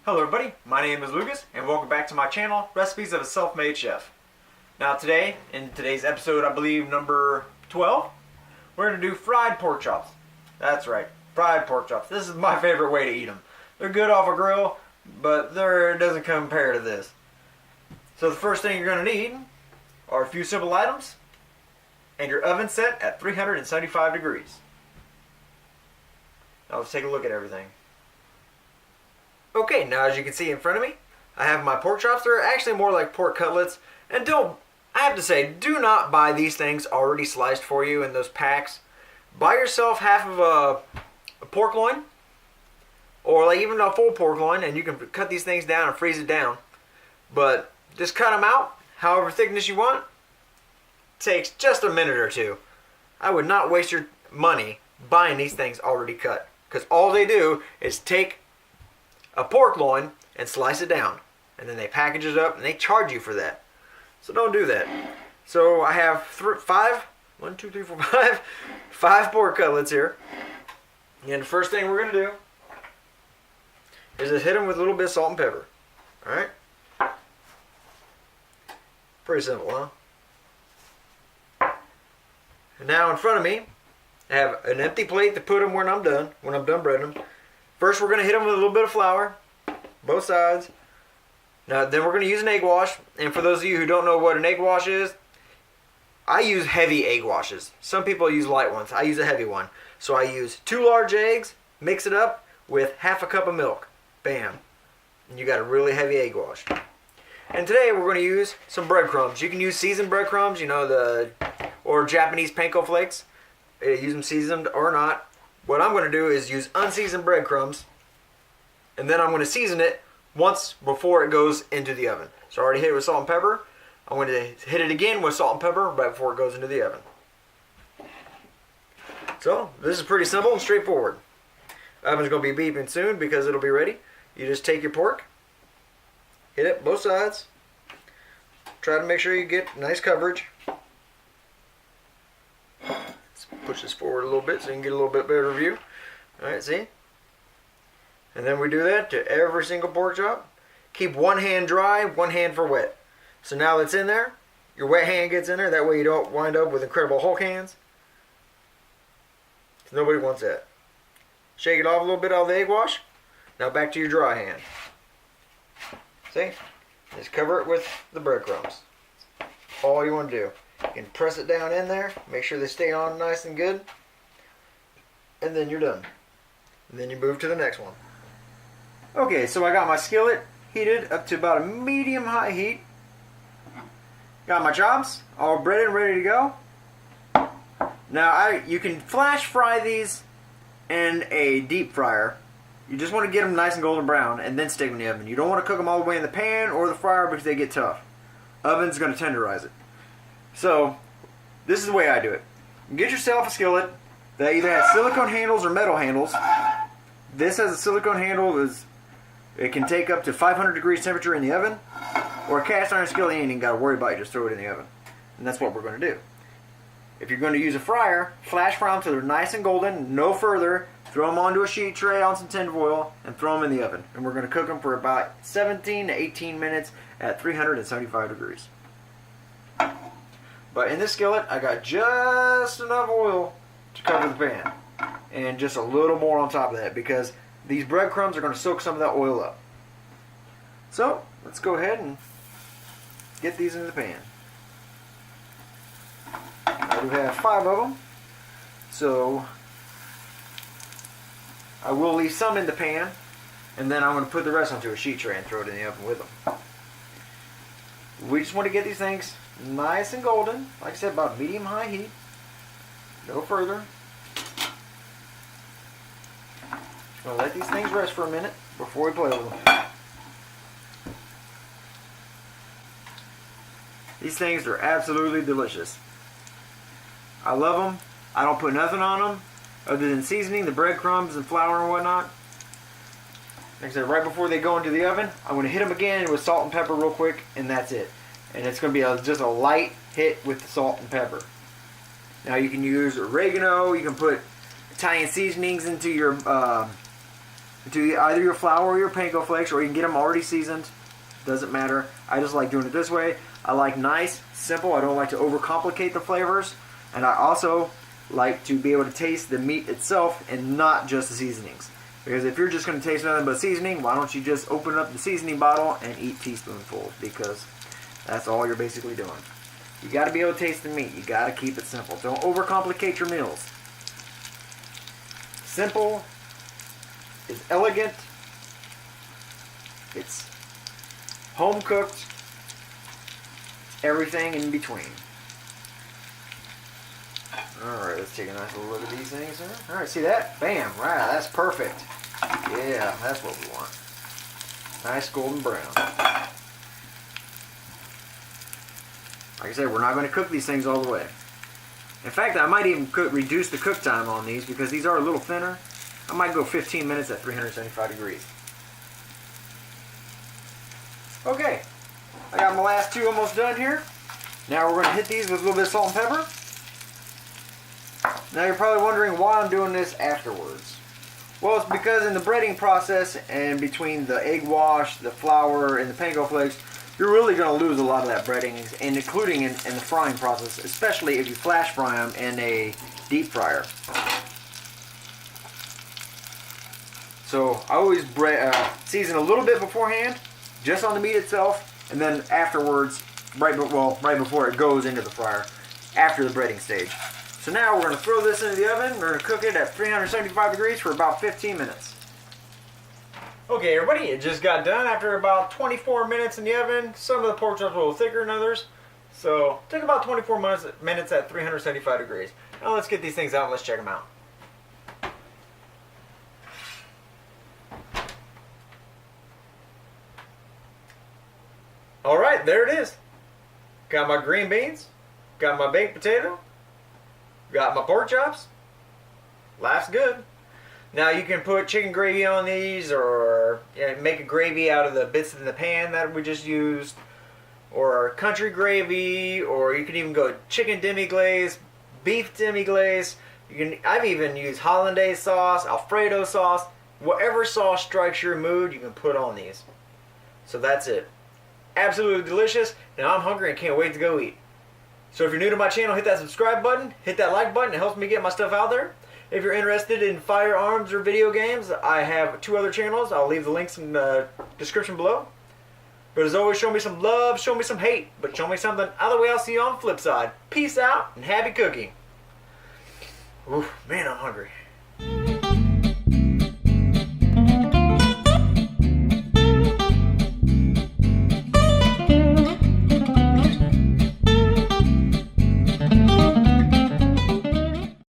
Hello everybody, my name is Lucas and welcome back to my channel, Recipes of a Self-Made Chef. Now today, in today's episode, I believe number 12, we're going to do fried pork chops. That's right, fried pork chops. This is my favorite way to eat them. They're good off a grill, but it doesn't compare to this. So the first thing you're going to need are a few simple items and your oven set at 375 degrees. Now let's take a look at everything. Okay, now as you can see in front of me, I have my pork chops. They're actually more like pork cutlets. And I have to say, do not buy these things already sliced for you in those packs. Buy yourself half of a pork loin, or like even a full pork loin, and you can cut these things down and freeze it down. But just cut them out, however thickness you want. It takes just a minute or two. I would not waste your money buying these things already cut, because all they do is take a pork loin and slice it down, and then they package it up and they charge you for that. So don't do that. So I have five pork cutlets here, and the first thing we're going to do is just hit them with a little bit of salt and pepper. Alright? Pretty simple, huh? And now in front of me I have an empty plate to put them when I'm done breading them. First, we're going to hit them with a little bit of flour, both sides. Now, then we're going to use an egg wash. And for those of you who don't know what an egg wash is, I use heavy egg washes. Some people use light ones. I use a heavy one. So I use 2 large eggs, mix it up with half a cup of milk. Bam. And you got a really heavy egg wash. And today we're going to use some breadcrumbs. You can use seasoned breadcrumbs, or Japanese panko flakes. Use them seasoned or not. What I'm going to do is use unseasoned breadcrumbs, and then I'm going to season it once before it goes into the oven. So I already hit it with salt and pepper. I'm going to hit it again with salt and pepper right before it goes into the oven. So this is pretty simple and straightforward. Oven's going to be beeping soon because it'll be ready. You just take your pork, hit it both sides. Try to make sure you get nice coverage. Push this forward a little bit so you can get a little bit better view. Alright, see? And then we do that to every single pork chop. Keep one hand dry, one hand for wet. So now that's in there, your wet hand gets in there. That way you don't wind up with incredible Hulk hands. Nobody wants that. Shake it off a little bit out of the egg wash. Now back to your dry hand. See? Just cover it with the breadcrumbs. All you want to do. You can press it down in there, make sure they stay on nice and good, and then you're done. And then you move to the next one. Okay, so I got my skillet heated up to about a medium-high heat. Got my chops all breaded and ready to go. Now, you can flash fry these in a deep fryer. You just want to get them nice and golden brown and then stick them in the oven. You don't want to cook them all the way in the pan or the fryer because they get tough. Oven's going to tenderize it. So, this is the way I do it. Get yourself a skillet that either has silicone handles or metal handles. This has a silicone handle. It can take up to 500 degrees temperature in the oven. Or a cast iron skillet, you ain't even got to worry about it. Just throw it in the oven. And that's what we're going to do. If you're going to use a fryer, flash fry them till they're nice and golden, no further. Throw them onto a sheet tray on some tin foil and throw them in the oven. And we're going to cook them for about 17 to 18 minutes at 375 degrees. But in this skillet, I got just enough oil to cover the pan. And just a little more on top of that because these breadcrumbs are going to soak some of that oil up. So, let's go ahead and get these into the pan. I do have 5 of them. So, I will leave some in the pan. And then I'm going to put the rest onto a sheet tray and throw it in the oven with them. We just want to get these things nice and golden. Like I said, about medium-high heat. No further. Just going to let these things rest for a minute before we play with them. These things are absolutely delicious. I love them. I don't put nothing on them other than seasoning, the breadcrumbs and flour and whatnot. Like I said, right before they go into the oven, I'm going to hit them again with salt and pepper real quick, and that's it. And it's going to be just a light hit with the salt and pepper. Now you can use oregano, you can put Italian seasonings into your to either your flour or your panko flakes, or you can get them already seasoned. Doesn't matter. I just like doing it this way. I like nice, simple. I don't like to overcomplicate the flavors. And I also like to be able to taste the meat itself and not just the seasonings. Because if you're just going to taste nothing but seasoning, why don't you just open up the seasoning bottle and eat teaspoonfuls? Because that's all you're basically doing. You got to be able to taste the meat. You got to keep it simple. Don't overcomplicate your meals. Simple is elegant. It's home cooked. Everything in between. Alright, let's take a nice little look at these things here. Alright, see that? Bam! Right, that's perfect. Yeah, that's what we want. Nice golden brown. Like I said, we're not going to cook these things all the way. In fact, I might even reduce the cook time on these because these are a little thinner. I might go 15 minutes at 375 degrees. Okay, I got my last two almost done here. Now we're going to hit these with a little bit of salt and pepper. Now you're probably wondering why I'm doing this afterwards. Well, it's because in the breading process and between the egg wash, the flour, and the panko flakes, you're really going to lose a lot of that breading, and including in the frying process, especially if you flash fry them in a deep fryer. So I always season a little bit beforehand, just on the meat itself, and then afterwards, right before it goes into the fryer, after the breading stage. So now we're going to throw this into the oven. We're going to cook it at 375 degrees for about 15 minutes. Okay, everybody, it just got done after about 24 minutes in the oven. Some of the pork chops are a little thicker than others. So it took about 24 minutes at 375 degrees. Now let's get these things out and let's check them out. Alright, there it is. Got my green beans. Got my baked potato. Got my pork chops. Life's good. Now you can put chicken gravy on these, or make a gravy out of the bits in the pan that we just used, or country gravy, or you can even go chicken demi-glaze, beef demi-glaze. I've even used hollandaise sauce, Alfredo sauce, whatever sauce strikes your mood, you can put on these. So that's it. Absolutely delicious. Now I'm hungry and can't wait to go eat. So if you're new to my channel, hit that subscribe button, hit that like button. It helps me get my stuff out there. If you're interested in firearms or video games, I have 2 other channels. I'll leave the links in the description below. But as always, show me some love, show me some hate, but show me something. Either way, I'll see you on the flip side. Peace out and happy cooking. Oof, man, I'm hungry.